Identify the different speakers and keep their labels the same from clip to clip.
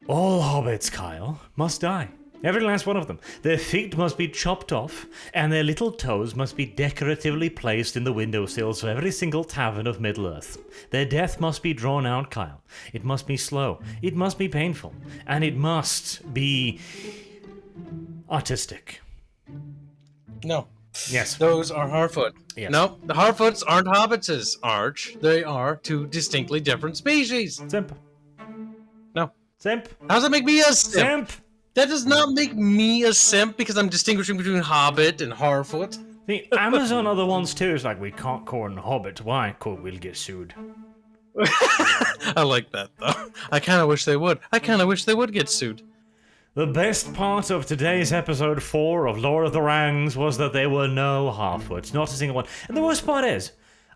Speaker 1: All hobbits, Kyle, must die. Every last one of them. Their feet must be chopped off, and their little toes must be decoratively placed in the windowsills of every single tavern of Middle-earth. Their death must be drawn out, Kyle. It must be slow. It must be painful. And it must be artistic.
Speaker 2: No.
Speaker 1: Yes.
Speaker 2: Those are Harfoot.
Speaker 1: Yes.
Speaker 2: No, the Harfoots aren't hobbits, Arch. They are two distinctly different species.
Speaker 1: Simp.
Speaker 2: No.
Speaker 1: Simp.
Speaker 2: How does that make me a simp?
Speaker 1: Simp.
Speaker 2: That does not make me a simp because I'm distinguishing between Hobbit and Harfoot.
Speaker 1: The Amazon are the ones too. It's like, we can't call them Hobbit. Why? Cool, we'll get sued.
Speaker 2: I like that, though. I kind of wish they would. I kind of wish they would get sued.
Speaker 1: The best part of today's episode 4 of Lord of the Rings was that there were no Harfoots, not a single one. And the worst part is,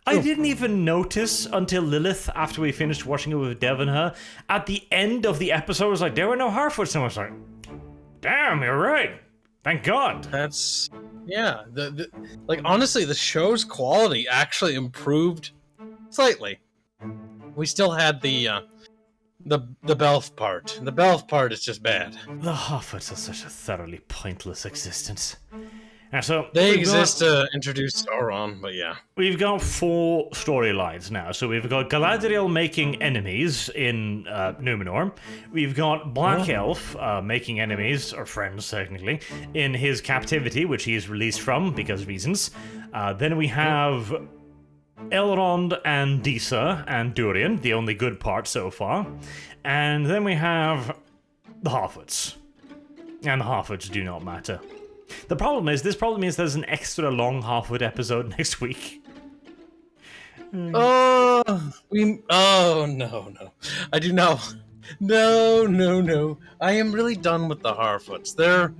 Speaker 1: I didn't even notice until Lilith, after we finished watching it with Dev and her, at the end of the episode, was like, there were no Harfoots. And I was like, damn, you're right. Thank God.
Speaker 2: That's... Yeah. Like, honestly, the show's quality actually improved slightly. We still had the Belf part. The Belf part is just bad.
Speaker 1: The Harfoots are such a thoroughly pointless existence. And so
Speaker 2: They exist to introduce Elrond, but yeah.
Speaker 1: we've got 4 storylines now. So we've got Galadriel making enemies in Numenor. We've got Black Elf making enemies, or friends technically, in his captivity, which he is released from because reasons. Then we have Elrond and Disa and Durin, the only good part so far. And then we have the Harfoots. And the Harfoots do not matter. The problem is, this probably means there's an extra long Harfoot episode next week.
Speaker 2: Oh, no. I do not. No. I am really done with the Harfoots. They're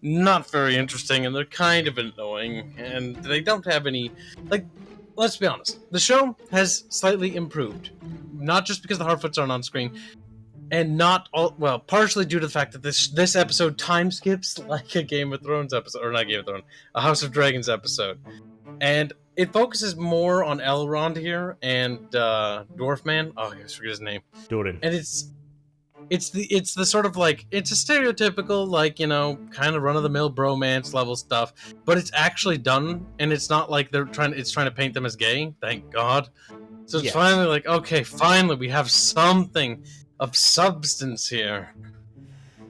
Speaker 2: not very interesting, and they're kind of annoying, and they don't have any... Like, let's be honest. The show has slightly improved. Not just because the Harfoots aren't on screen, and not all... Well, partially due to the fact that this episode time skips like a Game of Thrones episode, or not Game of Thrones, a House of Dragons episode. And it focuses more on Elrond here and Dwarf Man. Oh, I always forget his name.
Speaker 1: Durin.
Speaker 2: And it's the sort of like, it's a stereotypical, like, you know, kind of run-of-the-mill bromance level stuff, but it's actually done, and it's not like it's trying to paint them as gay, thank God. So it's finally like, okay, finally we have something of substance here.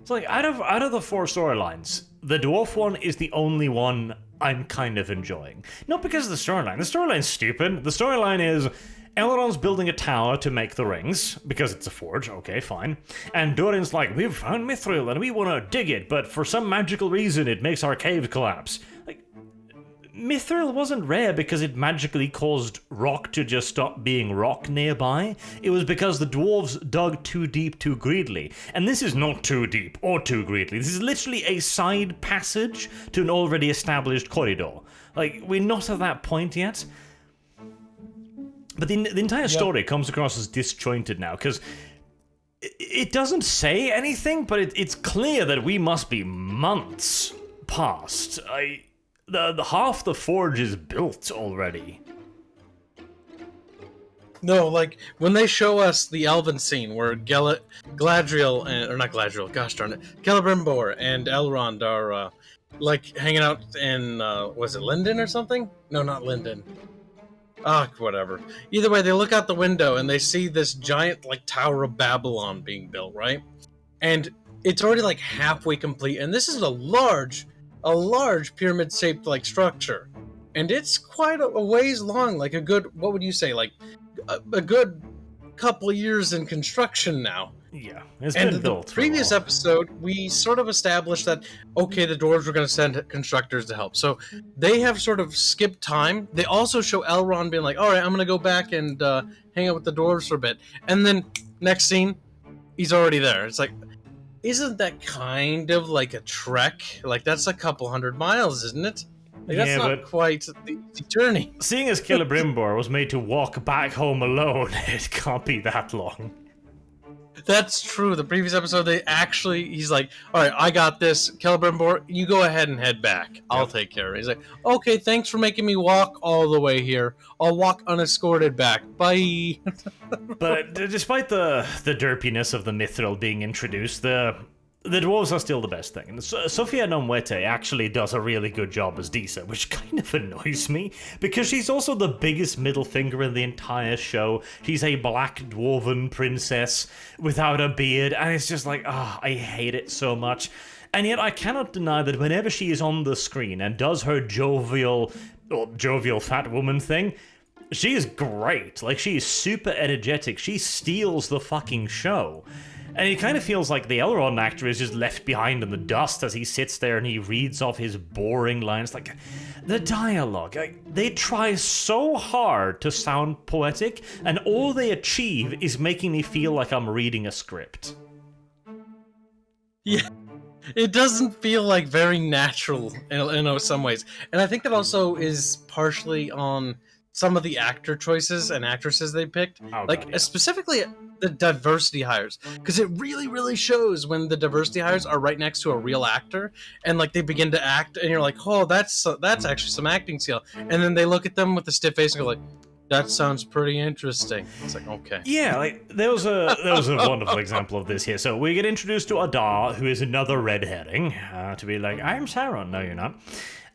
Speaker 1: So like, out of the 4 storylines, the dwarf one is the only one I'm kind of enjoying. Not because of the storyline. The storyline's stupid. The storyline is Elrond's building a tower to make the rings, because it's a forge, okay, fine. And Durin's like, we've found mithril and we want to dig it, but for some magical reason it makes our cave collapse. Like, mithril wasn't rare because it magically caused rock to just stop being rock nearby. It was because the dwarves dug too deep too greedily. And this is not too deep or too greedily. This is literally a side passage to an already established corridor. Like, we're not at that point yet. But the entire story comes across as disjointed now, because it doesn't say anything, but it's clear that we must be months past. The half the forge is built already.
Speaker 2: No, like, when they show us the Elven scene where Galadriel, or not Galadriel, gosh darn it, Celebrimbor and Elrond are, like, hanging out in, was it Linden or something? No, not Linden. Whatever. Either way, they look out the window and they see this giant, like, Tower of Babylon being built, right? And it's already, like, halfway complete, and this is a large pyramid-shaped, like, structure. And it's quite a ways long, like a good, what would you say, like, a good couple years in construction now.
Speaker 1: Yeah, it's been built.
Speaker 2: The previous episode, we sort of established that, okay, the dwarves were going to send constructors to help. So they have sort of skipped time. They also show Elrond being like, all right, I'm going to go back and hang out with the dwarves for a bit. And then next scene, he's already there. It's like, isn't that kind of like a trek? Like, that's a couple 100 miles, isn't it? Like, that's not quite the journey.
Speaker 1: Seeing as Celebrimbor was made to walk back home alone, it can't be that long.
Speaker 2: That's true. The previous episode, he's like, all right, I got this. Celebrimbor, you go ahead and head back. I'll take care of it. He's like, okay, thanks for making me walk all the way here. I'll walk unescorted back. Bye.
Speaker 1: But despite the derpiness of the mithril being introduced, the dwarves are still the best thing. And Sofia Nomwete actually does a really good job as Disa, which kind of annoys me, because she's also the biggest middle finger in the entire show. She's a black dwarven princess without a beard, and it's just like, I hate it so much. And yet I cannot deny that whenever she is on the screen and does her jovial fat woman thing, she is great. Like, she is super energetic. She steals the fucking show. And it kind of feels like the Elrond actor is just left behind in the dust as he sits there and he reads off his boring lines. Like, the dialogue, they try so hard to sound poetic, and all they achieve is making me feel like I'm reading a script.
Speaker 2: Yeah, it doesn't feel like very natural in some ways. And I think that also is partially on some of the actor choices and actresses they picked. Specifically the diversity hires, because it really, really shows when the diversity hires are right next to a real actor, and like they begin to act, and you're like, oh, that's actually some acting skill. And then they look at them with a stiff face and go like, that sounds pretty interesting. It's like, okay.
Speaker 1: Yeah, like there was a wonderful example of this here. So we get introduced to Adar, who is another red herring, to be like, I'm Sauron. No, you're not.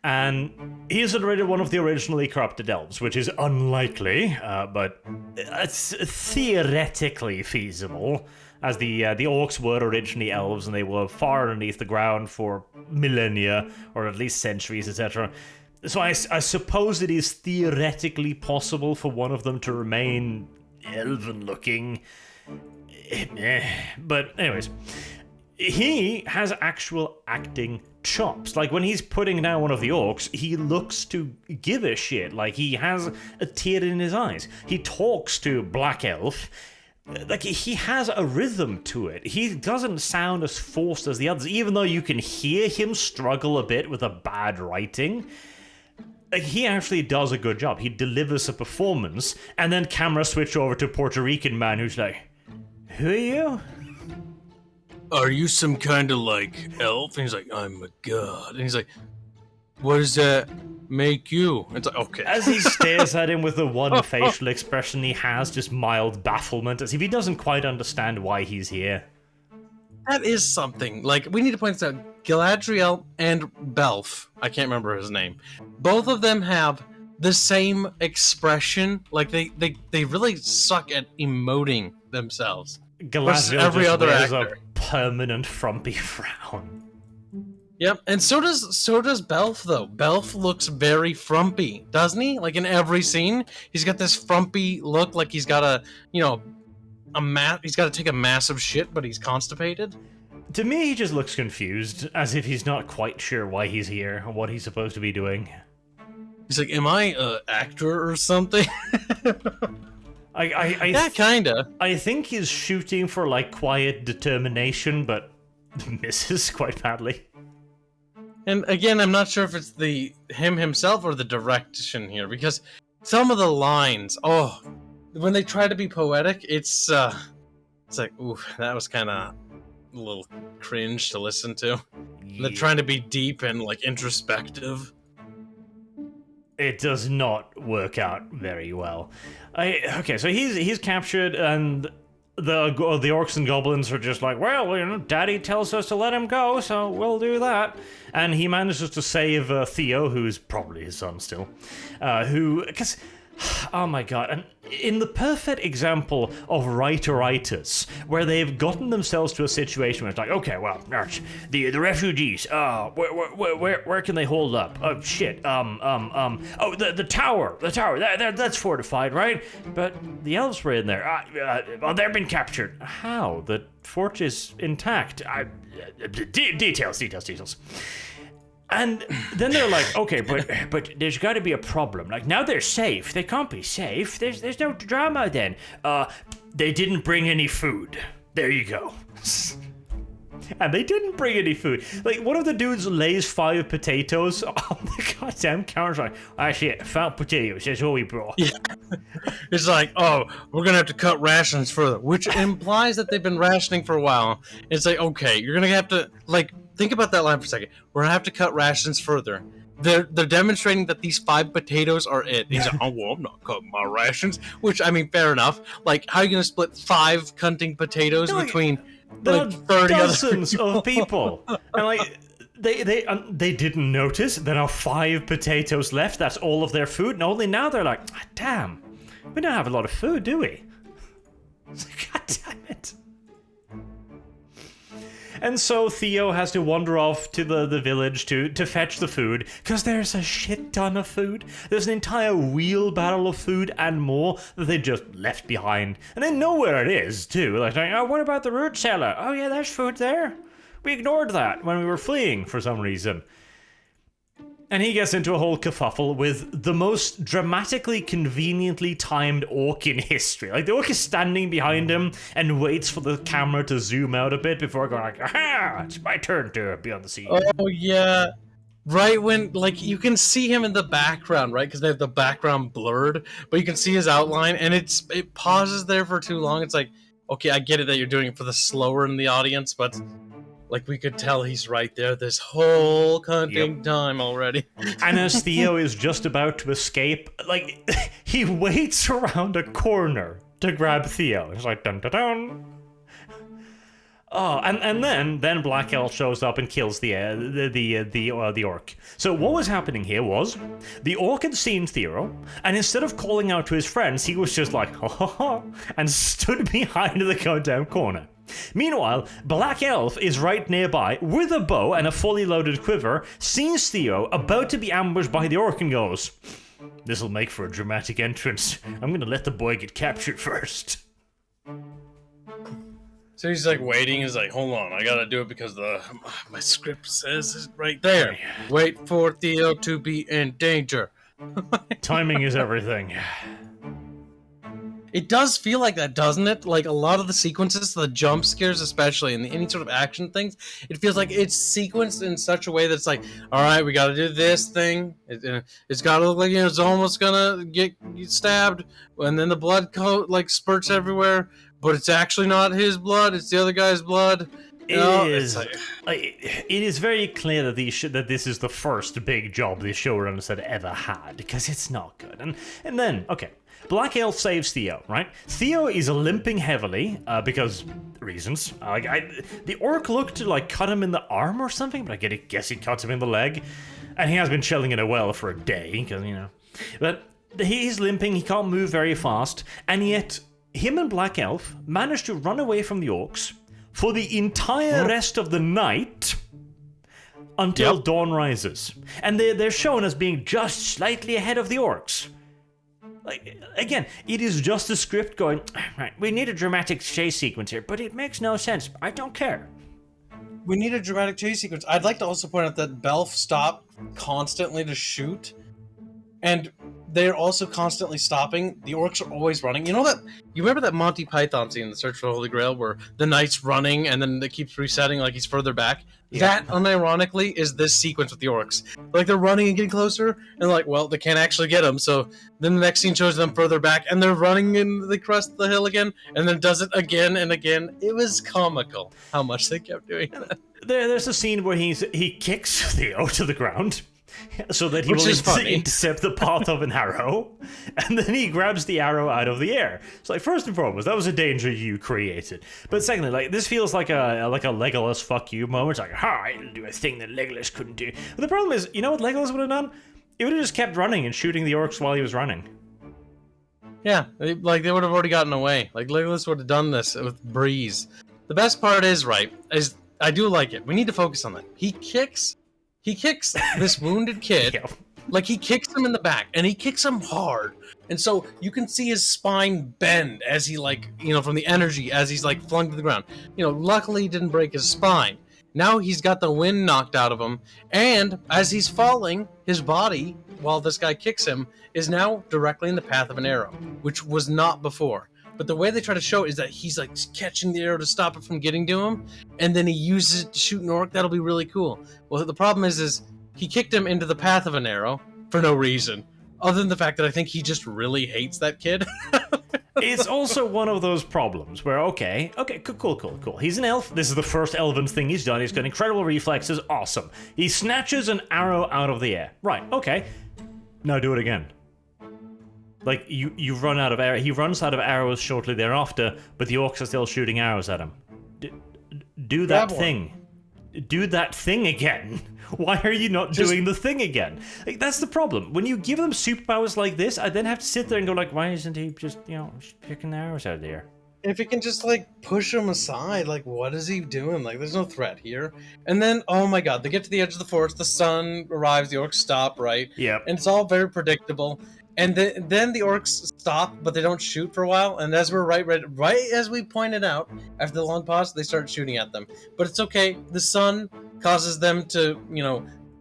Speaker 1: And he is one of the originally corrupted elves, which is unlikely, but it's theoretically feasible, as the orcs were originally elves, and they were far underneath the ground for millennia, or at least centuries, etc. So I suppose it is theoretically possible for one of them to remain elven-looking. But anyways, he has actual acting chops. Like, when he's putting down one of the orcs, he looks to give a shit. Like, he has a tear in his eyes. He talks to Black Elf. Like, he has a rhythm to it. He doesn't sound as forced as the others, even though you can hear him struggle a bit with a bad writing. Like, he actually does a good job. He delivers a performance, and then camera switch over to Puerto Rican man who's like, who are you?
Speaker 2: Are you some kind of, like, elf? And he's like, I'm a god. And he's like, what does that make you? It's like, okay.
Speaker 1: As he stares at him with the one facial expression he has, just mild bafflement, as if he doesn't quite understand why he's here.
Speaker 2: That is something. Like, we need to point this out. Galadriel and Belf, I can't remember his name, both of them have the same expression. Like, they really suck at emoting themselves.
Speaker 1: Galadriel every other wears actor a permanent frumpy frown.
Speaker 2: Yep, and so does Belf though. Belf looks very frumpy, doesn't he? Like, in every scene, he's got this frumpy look, like he's got he's got to take a massive shit, but he's constipated.
Speaker 1: To me, he just looks confused, as if he's not quite sure why he's here and what he's supposed to be doing.
Speaker 2: He's like, am I an actor or something? Yeah, kinda.
Speaker 1: I think he's shooting for, like, quiet determination, but misses quite badly.
Speaker 2: And again, I'm not sure if it's him himself or the direction here, because some of the lines, when they try to be poetic, it's like, ooh, that was kind of a little cringe to listen to. Yeah. They're trying to be deep and, like, introspective.
Speaker 1: It does not work out very well. Okay, so he's captured, and the orcs and goblins are just like, well, Daddy tells us to let him go, so we'll do that. And he manages to save Theo, who's probably his son still, because, oh my god, and in the perfect example of writers, where they've gotten themselves to a situation where it's like, okay, well, the refugees, where can they hold up? Oh shit, the tower, that's fortified, right? But the elves were in there. They've been captured. How? The fort is intact. Details. And then they're like, okay, but there's got to be a problem. Like, now they're safe. They can't be safe. There's no drama then. They didn't bring any food. There you go. And they didn't bring any food. Like, one of the dudes lays 5 potatoes on the goddamn counter's like, ah shit, found potatoes, that's all we brought.
Speaker 2: Yeah. It's like, oh, we're gonna have to cut rations further, which implies that they've been rationing for a while. It's like, okay, you're gonna have to, like, think about that line for a second. We're gonna have to cut rations further. They're demonstrating that these 5 potatoes are it. He's like, oh, well, I'm not cutting my rations. Which, I mean, fair enough. Like, how are you gonna split 5 cutting potatoes between like 30
Speaker 1: dozens
Speaker 2: other
Speaker 1: of people? And like, they didn't notice there are 5 potatoes left. That's all of their food. And only now they're like, ah, damn, we don't have a lot of food, do we? It's like, God damn it. And so Theo has to wander off to the village to fetch the food, because there's a shit ton of food. There's an entire wheelbarrow of food and more that they just left behind. And they know where it is, too. Like, oh, what about the root cellar? Oh yeah, there's food there. We ignored that when we were fleeing for some reason. And he gets into a whole kerfuffle with the most dramatically conveniently timed orc in history. Like, the orc is standing behind him and waits for the camera to zoom out a bit before going like, aha, it's my turn to be on the scene.
Speaker 2: Oh, yeah. Right when, like, you can see him in the background, right? Because they have the background blurred, but you can see his outline, and it pauses there for too long. It's like, okay, I get it that you're doing it for the slower in the audience, but... like, we could tell he's right there this whole cunting time already.
Speaker 1: And as Theo is just about to escape, like, he waits around a corner to grab Theo. It's like, dun dun dun. Oh, and then Black Elf shows up and kills the orc. So what was happening here was, the orc had seen Theo, and instead of calling out to his friends, he was just like, ha ha ha, and stood behind the goddamn corner. Meanwhile, Black Elf is right nearby with a bow and a fully loaded quiver, sees Theo about to be ambushed by the orc and goes, this'll make for a dramatic entrance. I'm gonna let the boy get captured first.
Speaker 2: So he's like waiting, he's like, hold on, I gotta do it because my script says it right there. Wait for Theo to be in danger.
Speaker 1: Timing is everything.
Speaker 2: It does feel like that, doesn't it? Like, a lot of the sequences, the jump scares especially, and any sort of action things, it feels like it's sequenced in such a way that's like, alright, we gotta do this thing, it's gotta look like, you know, it's almost gonna get stabbed, and then the blood coat, like, spurts everywhere, but it's actually not his blood, it's the other guy's blood.
Speaker 1: It is very clear that this is the first big job these showrunners had ever had, because it's not good. And then, okay, Black Elf saves Theo, right? Theo is limping heavily, because reasons. The orc looked to, like, cut him in the arm or something, but I guess he cuts him in the leg. And he has been chilling in a well for a day, because, you know. But he's limping, he can't move very fast, and yet him and Black Elf managed to run away from the orcs for the entire rest of the night until dawn rises. And they're shown as being just slightly ahead of the orcs. Like, again, it is just a script going, right, we need a dramatic chase sequence here, but it makes no sense. I don't care.
Speaker 2: We need a dramatic chase sequence. I'd like to also point out that Belf stopped constantly to shoot, and they're also constantly stopping. The orcs are always running. You remember that Monty Python scene in The Search for the Holy Grail where the knight's running and then it keeps resetting like he's further back? Yeah. That, unironically, is this sequence with the orcs. Like, they're running and getting closer, and like, well, they can't actually get them, so then the next scene shows them further back, and they're running and they crest the hill again, and then does it again and again. It was comical how much they kept doing that.
Speaker 1: There's a scene where he kicks Theo to the ground, so that he will intercept the path of an arrow, and then he grabs the arrow out of the air. So, like, first and foremost, that was a danger you created. But secondly, like, this feels like a Legolas fuck you moment. It's like, I'll do a thing that Legolas couldn't do. But the problem is, you know what Legolas would have done? He would have just kept running and shooting the orcs while he was running.
Speaker 2: Yeah, they would have already gotten away. Like, Legolas would have done this with breeze. The best part is I do like it. We need to focus on that. He kicks this wounded kid, like, he kicks him in the back, and he kicks him hard. And so you can see his spine bend as he, like, you know, from the energy as he's, like, flung to the ground. You know, luckily he didn't break his spine. Now he's got the wind knocked out of him, and as he's falling, his body, while this guy kicks him, is now directly in the path of an arrow, which was not before. But the way they try to show it is that he's, like, catching the arrow to stop it from getting to him, and then he uses it to shoot an orc. That'll be really cool. Well, the problem is he kicked him into the path of an arrow for no reason, other than the fact that I think he just really hates that kid.
Speaker 1: It's also one of those problems where, okay, cool. He's an elf. This is the first elven thing he's done. He's got incredible reflexes. Awesome. He snatches an arrow out of the air. Right, okay. Now do it again. Like, you run out of arrows. He runs out of arrows shortly thereafter, but the orcs are still shooting arrows at him. Do that thing. Do that thing again. Why are you not doing the thing again? Like, that's the problem. When you give them superpowers like this, I then have to sit there and go like, why isn't he just, picking the arrows out of the air?
Speaker 2: If he can just, like, push him aside, like, what is he doing? Like, there's no threat here. And then, oh my god, they get to the edge of the forest, the sun arrives, the orcs stop, right?
Speaker 1: Yep.
Speaker 2: And it's all very predictable. And then the orcs stop, but they don't shoot for a while. And as we're right as we pointed out, after the long pause, they start shooting at them. But it's okay. The sun causes them to,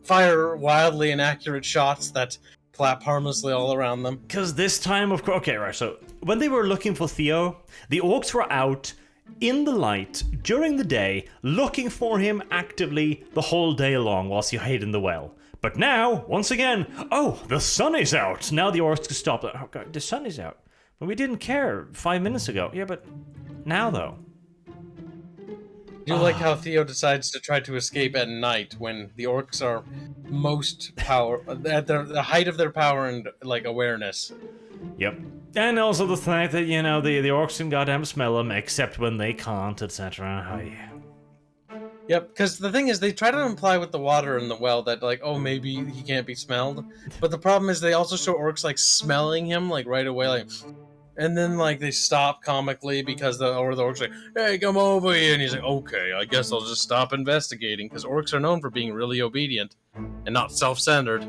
Speaker 2: fire wildly inaccurate shots that clap harmlessly all around them.
Speaker 1: Because this time, of course... Okay, right, so when they were looking for Theo, the orcs were out in the light during the day, looking for him actively the whole day long whilst he hid in the well. But now, once again, oh, the sun is out. Now the orcs can stop. Oh, God, the sun is out. But we didn't care 5 minutes ago. Yeah, but now, though.
Speaker 2: Do you like how Theo decides to try to escape at night when the orcs are most power at the height of their power and like awareness?
Speaker 1: Yep. And also the fact that, the orcs can goddamn smell them, except when they can't, etc. Oh, yeah.
Speaker 2: Yep, because the thing is, they try to imply with the water in the well that, like, oh, maybe he can't be smelled. But the problem is they also show orcs, like, smelling him, like, right away, like... And then, like, they stop comically because the orcs are like, hey, come over here. And he's like, okay, I guess I'll just stop investigating. Because orcs are known for being really obedient and not self-centered.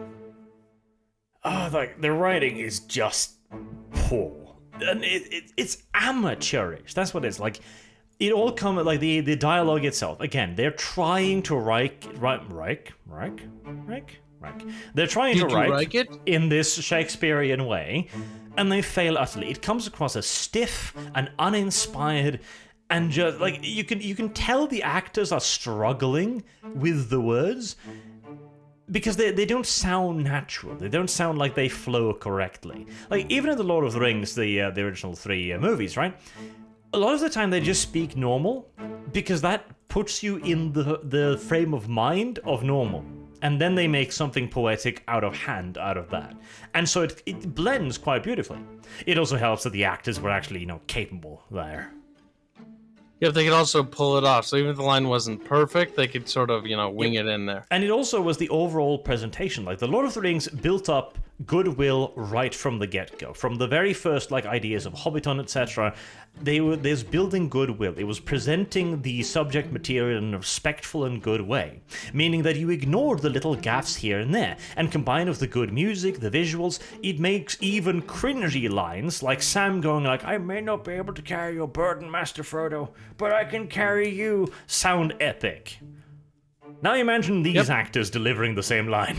Speaker 1: Oh, like, the writing is just poor. And it's amateurish. That's what it is. Like, it all comes, like, the dialogue itself. Again, they're trying to write. They're trying to write
Speaker 2: it
Speaker 1: in this Shakespearean way, and they fail utterly. It comes across as stiff and uninspired, and just like you can tell the actors are struggling with the words because they don't sound natural. They don't sound like they flow correctly. Like even in the Lord of the Rings, the original 3 movies, right? A lot of the time they just speak normal because that puts you in the frame of mind of normal. And then they make something poetic out of that. And so it blends quite beautifully. It also helps that the actors were actually, capable there.
Speaker 2: Yeah, they could also pull it off. So even if the line wasn't perfect, they could sort of, wing it in there.
Speaker 1: And it also was the overall presentation. Like, the Lord of the Rings built up goodwill right from the get-go. From the very first, ideas of Hobbiton, etc., there's building goodwill. It was presenting the subject material in a respectful and good way, meaning that you ignored the little gaffes here and there, and combined with the good music, the visuals, it makes even cringy lines, like Sam going like, I may not be able to carry your burden, Master Frodo, but I can carry you, sound epic. Now imagine these actors delivering the same line.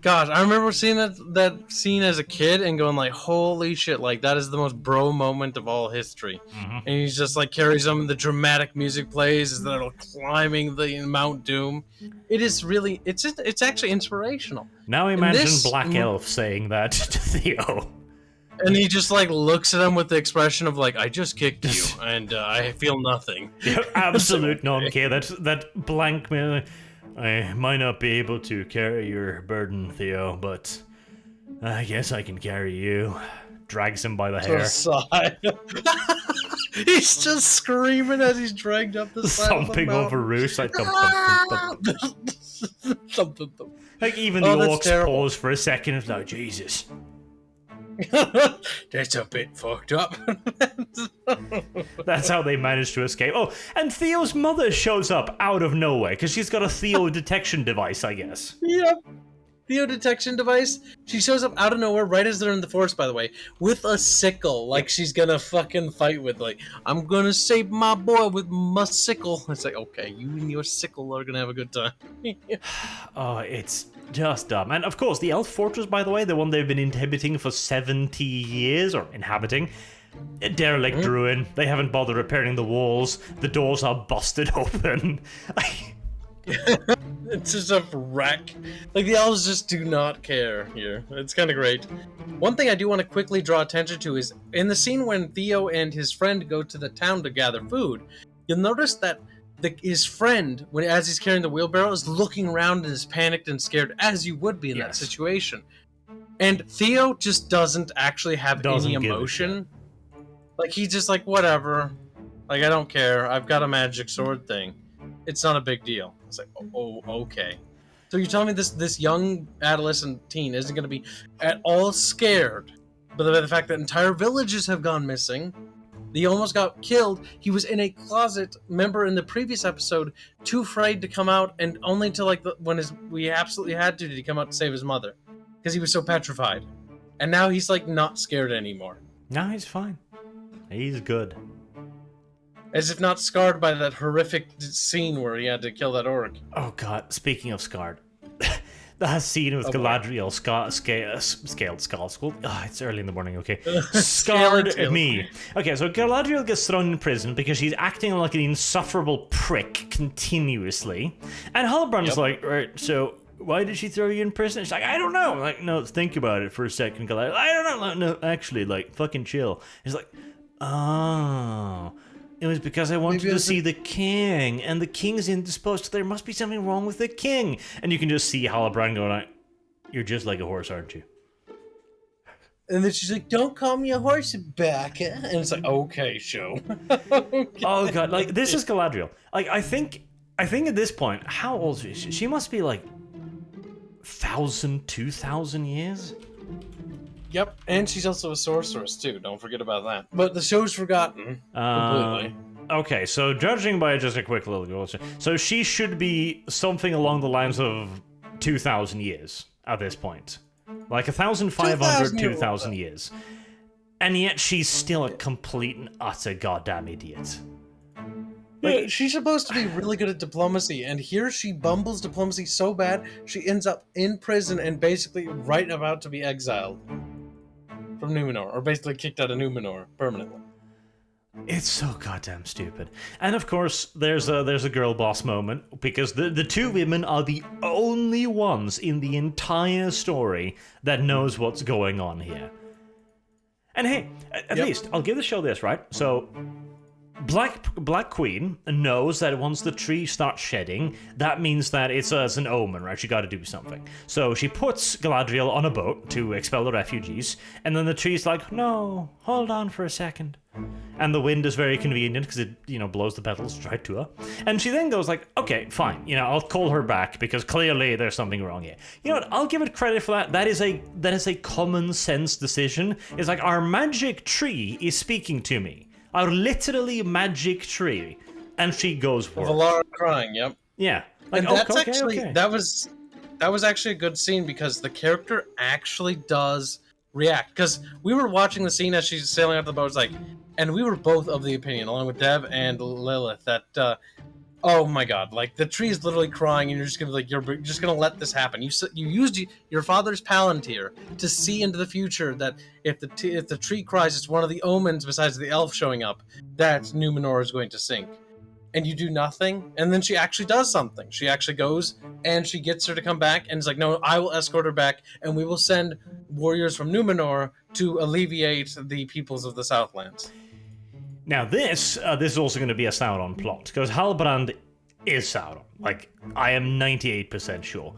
Speaker 2: Gosh, I remember seeing that scene as a kid and going like, holy shit, like that is the most bro moment of all history. Mm-hmm. And he's just like carries them, the dramatic music plays as they're climbing the Mount Doom. It is really, it's actually inspirational.
Speaker 1: Now imagine Black Elf saying that to Theo.
Speaker 2: And he just like looks at him with the expression of like, I just kicked you and I feel nothing.
Speaker 1: Absolute non-care, that blank man. I might not be able to carry your burden, Theo, but I guess I can carry you. Drags him by the hair.
Speaker 2: Side. He's just screaming as he's dragged up the side
Speaker 1: Thumping
Speaker 2: of the
Speaker 1: over Roos, like thump, thump, thump, thump. Like even the orcs pause for a second and like, Jesus.
Speaker 2: That's a bit fucked up.
Speaker 1: That's how they managed to escape. Oh, and Theo's mother shows up out of nowhere because she's got a Theo detection device, I guess.
Speaker 2: Yep. Theo detection device. She shows up out of nowhere right as they're in the forest, by the way, with a sickle. Like she's gonna fucking fight with, like, I'm gonna save my boy with my sickle. It's like, okay, you and your sickle are gonna have a good time.
Speaker 1: Oh, it's just dumb. And of course, the Elf Fortress, by the way, the one they've been inhabiting for 70 years, or inhabiting, a derelict ruin. They haven't bothered repairing the walls. The doors are busted open.
Speaker 2: It's just a wreck. Like, the elves just do not care here. It's kind of great. One thing I do want to quickly draw attention to is, in the scene when Theo and his friend go to the town to gather food, you'll notice that his friend, as he's carrying the wheelbarrow, is looking around and is panicked and scared, as you would be in that situation. And Theo just doesn't actually have any emotion. Like, he's just like, whatever. Like, I don't care. I've got a magic sword thing. It's not a big deal. It's like, oh, okay. So you're telling me this young adolescent teen isn't going to be at all scared by the fact that entire villages have gone missing? He almost got killed. He was in a closet. Remember in the previous episode, too afraid to come out, and only until like we absolutely had to did he come out to save his mother, because he was so petrified. And now he's like not scared anymore.
Speaker 1: No, he's fine. He's good.
Speaker 2: As if not scarred by that horrific scene where he had to kill that orc.
Speaker 1: Oh god, speaking of scarred. That scene with Galadriel scaled skull. It's early in the morning, okay. Scarred me. Okay, so Galadriel gets thrown in prison because she's acting like an insufferable prick continuously. And Halbrand's like, right, so why did she throw you in prison? She's like, I don't know. I'm like, no, think about it for a second, Galadriel. I don't know. No, actually, like, fucking chill. He's like, oh... It was because I wanted to see the king, and the king's indisposed, so there must be something wrong with the king. And you can just see Halbrand going like, you're just like a horse, aren't you?
Speaker 2: And then she's like, don't call me a horse, Becca. And it's like, okay, show. Okay.
Speaker 1: Oh god, like, this is Galadriel. Like, I think at this point, how old is she? She must be like 1,000, 2,000 years?
Speaker 2: Yep, and she's also a sorceress too, don't forget about that. But the show's forgotten completely.
Speaker 1: Okay, so judging by just a quick little Google, so she should be something along the lines of 2,000 years at this point. Like 1,500, 2,000 years. And yet she's still a complete and utter goddamn idiot. Like,
Speaker 2: yeah, she's supposed to be really good at diplomacy, and here she bumbles diplomacy so bad, she ends up in prison and basically right about to be exiled from Numenor, or basically kicked out of Numenor permanently.
Speaker 1: It's so goddamn stupid. And of course, there's a girl boss moment, because the two women are the only ones in the entire story that knows what's going on here. And hey, at least, I'll give the show this, right? So, Black Queen knows that once the tree starts shedding, that means that it's an omen, right? She got to do something. So she puts Galadriel on a boat to expel the refugees, and then the tree's like, no, hold on for a second. And the wind is very convenient because it, blows the petals right to her. And she then goes like, okay, fine, I'll call her back because clearly there's something wrong here. You know what? I'll give it credit for that. That is a common sense decision. It's like, our magic tree is speaking to me. Our literally magic tree, and she goes for it.
Speaker 2: Valara crying, yep.
Speaker 1: Yeah,
Speaker 2: like, and that's okay. That was actually a good scene because the character actually does react. Because we were watching the scene as she's sailing out the boat, and we were both of the opinion, along with Dev and Lilith, that oh my god, like the tree is literally crying, and you're just gonna let this happen. You used your father's Palantir to see into the future that if the tree cries, it's one of the omens besides the elf showing up that Numenor is going to sink. And you do nothing, and then she actually does something. She actually goes and she gets her to come back, and it's like, no, I will escort her back, and we will send warriors from Numenor to alleviate the peoples of the Southlands. Now
Speaker 1: this is also going to be a Sauron plot, because Halbrand is Sauron. Like, I am 98% sure.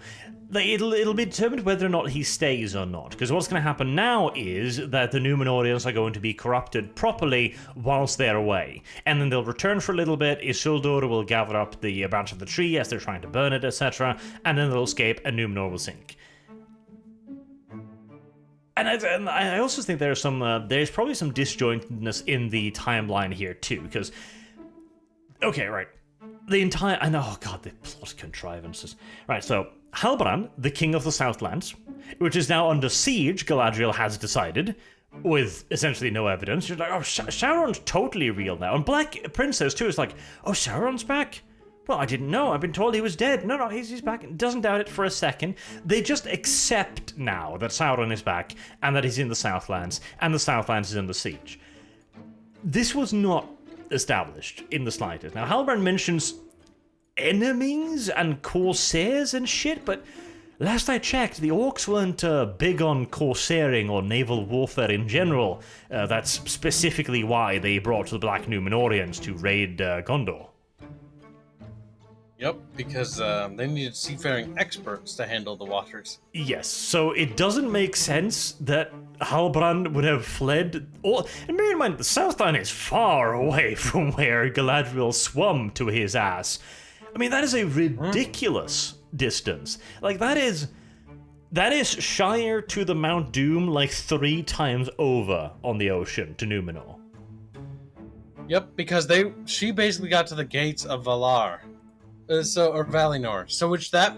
Speaker 1: It'll be determined whether or not he stays or not, because what's going to happen now is that the Numenorians are going to be corrupted properly whilst they're away, and then they'll return for a little bit. Isildur will gather up the branch of the tree as they're trying to burn it, etc., and then they'll escape, and Numenor will sink. And I also think there's probably some disjointedness in the timeline here too, because, okay, right, the plot contrivances. Right, so Halbrand, the king of the Southlands, which is now under siege, Galadriel has decided, with essentially no evidence. She's like, oh, Sauron's totally real now. And Black Princess too is like, oh, Sauron's back? Well, I didn't know. I've been told he was dead. No, he's back. Doesn't doubt it for a second. They just accept now that Sauron is back and that he's in the Southlands, and the Southlands is under siege. This was not established in the slightest. Now, Halbrand mentions enemies and corsairs and shit, but last I checked, the orcs weren't big on corsairing or naval warfare in general. That's specifically why they brought the Black Numenorians to raid Gondor.
Speaker 2: Yep, because they needed seafaring experts to handle the waters.
Speaker 1: Yes, so it doesn't make sense that Halbrand would have fled. And bear in mind, the Southline is far away from where Galadriel swum to his ass. I mean, that is a ridiculous distance. Like, that is Shire to the Mount Doom like 3 times over on the ocean to Numenor.
Speaker 2: Yep, because she basically got to the gates of Valar. Or Valinor.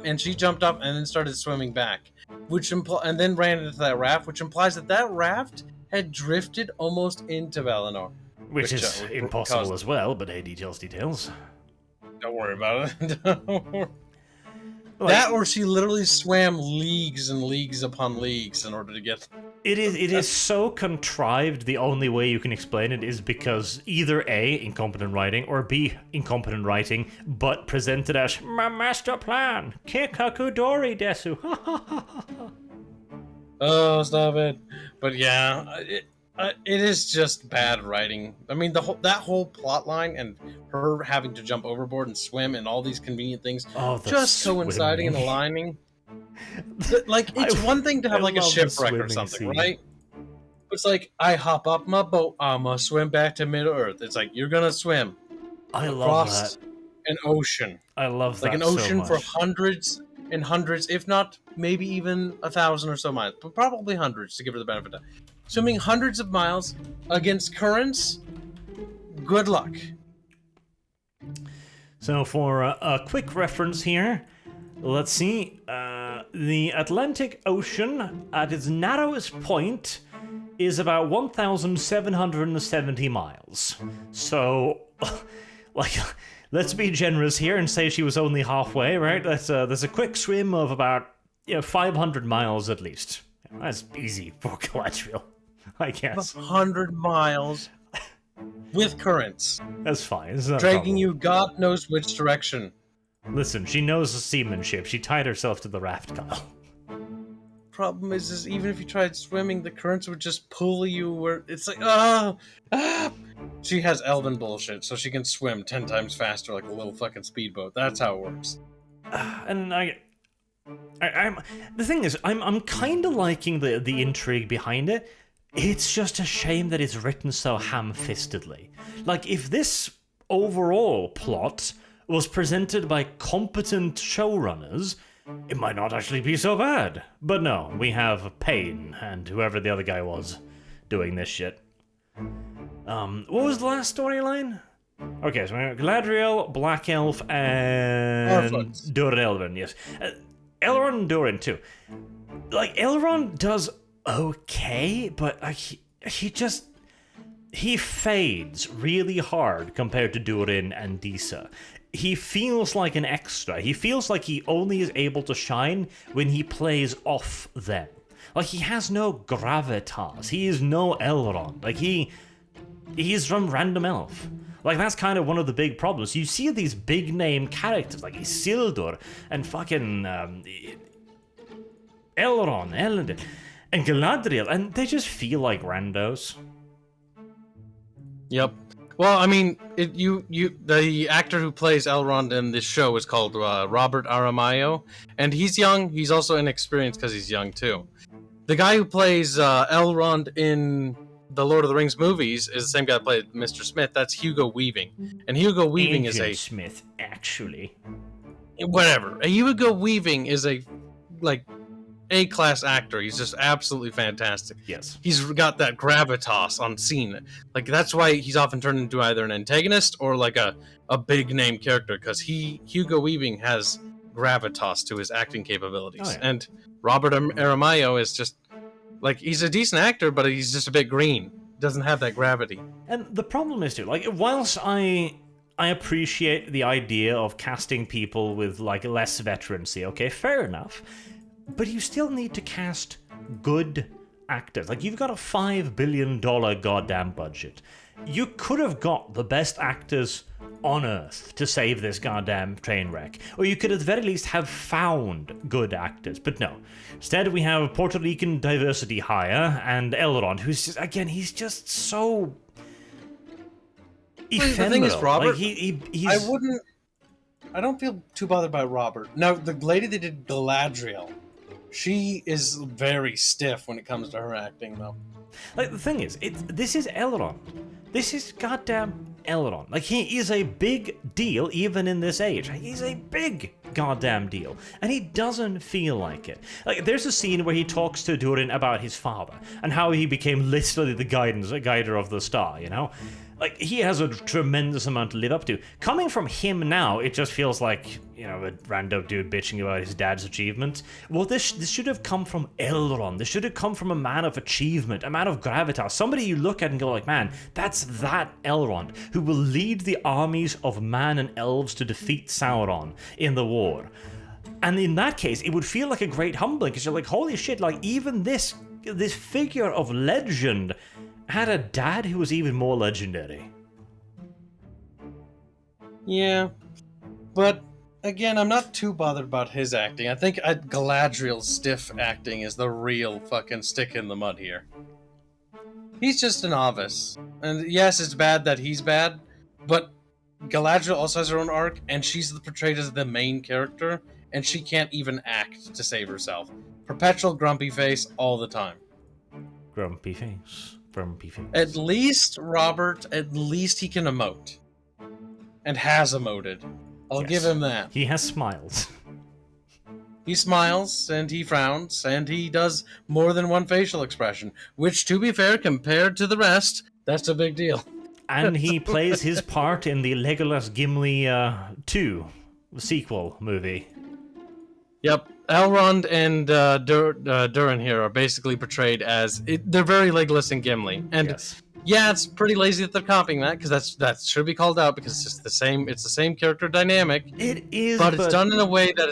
Speaker 2: And she jumped up and then started swimming back, and then ran into that raft, which implies that raft had drifted almost into Valinor.
Speaker 1: Which is impossible as well, but hey, details.
Speaker 2: Don't worry about it. That or she literally swam leagues and leagues upon leagues in order to get...
Speaker 1: It is so contrived. The only way you can explain it is because either A, incompetent writing, or B, incompetent writing, but presented as my master plan. Kikakudori desu.
Speaker 2: Oh, stop it. But yeah, it is just bad writing. I mean, that whole plot line and her having to jump overboard and swim and all these convenient things just coinciding and aligning. Like, it's one thing to have like a shipwreck or something, right? It's like, I hop up my boat, I'ma swim back to Middle-earth. It's like, you're gonna swim across an ocean.
Speaker 1: I love that.
Speaker 2: Like an ocean for hundreds and hundreds, if not maybe even 1,000 or so miles, but probably hundreds to give her the benefit of the doubt. Swimming hundreds of miles against currents, good luck.
Speaker 1: So for a quick reference here, let's see. The Atlantic Ocean at its narrowest point is about 1,770 miles. So, like, let's be generous here and say she was only halfway, right? There's a quick swim of about 500 miles at least. That's easy for Galadriel, I guess.
Speaker 2: 100 miles with currents.
Speaker 1: That's fine.
Speaker 2: Dragging you God knows which direction.
Speaker 1: Listen, she knows the seamanship. She tied herself to the raft, Kyle.
Speaker 2: Problem is even if you tried swimming, the currents would just pull you where it's like, She has elven bullshit, so she can swim 10 times faster like a little fucking speedboat. That's how it works.
Speaker 1: And I'm the thing is, I'm kind of liking the intrigue behind it. It's just a shame that it's written so ham-fistedly. Like, if this overall plot was presented by competent showrunners, it might not actually be so bad. But no, we have Payne and whoever the other guy was doing this shit. What was the last storyline? Okay, so we have Galadriel, Black Elf, and
Speaker 2: Harfoots.
Speaker 1: Durin Elrond, yes. Elrond and Durin, too. Like, Elrond does okay, but he fades really hard compared to Durin and Disa. He feels like an extra. He feels like he only is able to shine when he plays off them. Like, he has no gravitas. He is no Elrond. Like, he's from Random Elf. Like, that's kind of one of the big problems. You see these big name characters like Isildur and fucking Elrond, Elendil, and Galadriel, and they just feel like randos.
Speaker 2: Yep. Well, I mean, the actor who plays Elrond in this show is called Robert Aramayo, and he's young. He's also inexperienced because he's young too. The guy who plays Elrond in the Lord of the Rings movies is the same guy that played Mr. Smith. That's Hugo Weaving, and Hugo Weaving is a
Speaker 1: Smith, actually.
Speaker 2: Whatever. Hugo Weaving is a A-class actor. He's just absolutely fantastic.
Speaker 1: Yes.
Speaker 2: He's got that gravitas on scene. Like, that's why he's often turned into either an antagonist or like a big name character, because Hugo Weaving has gravitas to his acting capabilities.
Speaker 1: Oh, yeah.
Speaker 2: And Robert Aramayo is just like, he's a decent actor, but he's just a bit green. Doesn't have that gravity.
Speaker 1: And the problem is, too, like, whilst I appreciate the idea of casting people with like less veterancy, okay, fair enough. But you still need to cast good actors. Like, you've got a $5 billion goddamn budget. you could have got the best actors on Earth to save this goddamn train wreck. Or you could at the very least have found good actors. But no. Instead, we have Puerto Rican diversity hire and Elrond, who's just, again, he's just so ephemeral.
Speaker 2: The thing is, Robert,
Speaker 1: he's...
Speaker 2: I don't feel too bothered by Robert. Now, the lady that did Galadriel, she is very stiff when it comes to her acting, though.
Speaker 1: Like, the thing is, this is Elrond. This is goddamn Elrond. Like, he is a big deal even in this age. He's a big goddamn deal. And he doesn't feel like it. Like, there's a scene where he talks to Durin about his father and how he became literally the guider of the star, you know? Like, he has a tremendous amount to live up to. Coming from him now, it just feels like, you know, a random dude bitching about his dad's achievement. Well, this should have come from Elrond. This should have come from a man of achievement, a man of gravitas. Somebody you look at and go like, man, that's that Elrond, who will lead the armies of man and elves to defeat Sauron in the war. And in that case, it would feel like a great humbling, because you're like, holy shit, like, even this figure of legend had a dad who was even more legendary.
Speaker 2: Yeah, but again, I'm not too bothered about his acting. I think Galadriel's stiff acting is the real fucking stick in the mud here. He's just a novice. And yes, it's bad that he's bad, but Galadriel also has her own arc, and she's portrayed as the main character, and she can't even act to save herself. Perpetual grumpy face all the time.
Speaker 1: Grumpy face.
Speaker 2: At least, Robert, at least he can emote. And has emoted. I'll give him that.
Speaker 1: He has smiles.
Speaker 2: He smiles, and he frowns, and he does more than one facial expression. Which, to be fair, compared to the rest, that's a big deal.
Speaker 1: And he plays his part in the Legolas Gimli 2 sequel movie.
Speaker 2: Yep. Elrond and Durin here are basically portrayed as... they're very Legolas and Gimli. And yeah, it's pretty lazy that they're copying that, because that should be called out, because it's the same character dynamic.
Speaker 1: It is,
Speaker 2: but it's done in a way that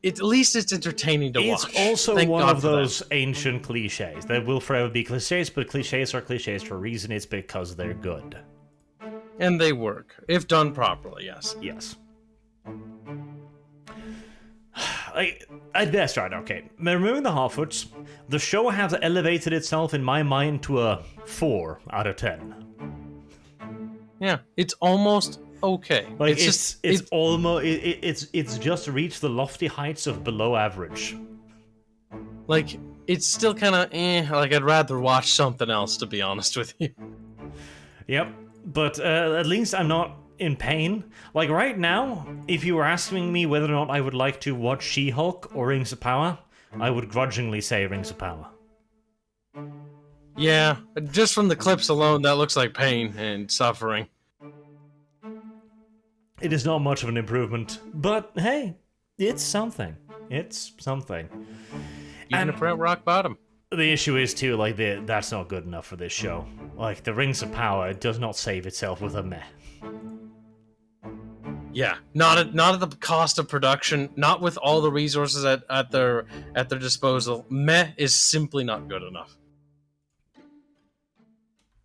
Speaker 2: at least it's entertaining to watch.
Speaker 1: It's also
Speaker 2: Thank
Speaker 1: one
Speaker 2: God
Speaker 1: of
Speaker 2: for
Speaker 1: those
Speaker 2: that.
Speaker 1: ancient cliches. They will forever be cliches, but cliches are cliches for a reason. It's because they're good.
Speaker 2: And they work, if done properly, yes.
Speaker 1: Yes. At best, right, okay. Removing the Harfoots, the show has elevated itself in my mind to a 4 out of 10.
Speaker 2: Yeah, it's almost okay.
Speaker 1: Like it's just reached the lofty heights of below average.
Speaker 2: Like, it's still kind of like I'd rather watch something else, to be honest with you.
Speaker 1: Yep, but at least I'm not in pain. Like right now, if you were asking me whether or not I would like to watch She-Hulk or Rings of Power, I would grudgingly say Rings of Power.
Speaker 2: Yeah, just from the clips alone, that looks like pain and suffering.
Speaker 1: It is not much of an improvement, but hey, it's something. It's something.
Speaker 2: Even if we're at rock bottom.
Speaker 1: The issue is too, like, that's not good enough for this show. Like, the Rings of Power does not save itself with a meh.
Speaker 2: Yeah, not at the cost of production, not with all the resources at their disposal. Meh is simply not good enough.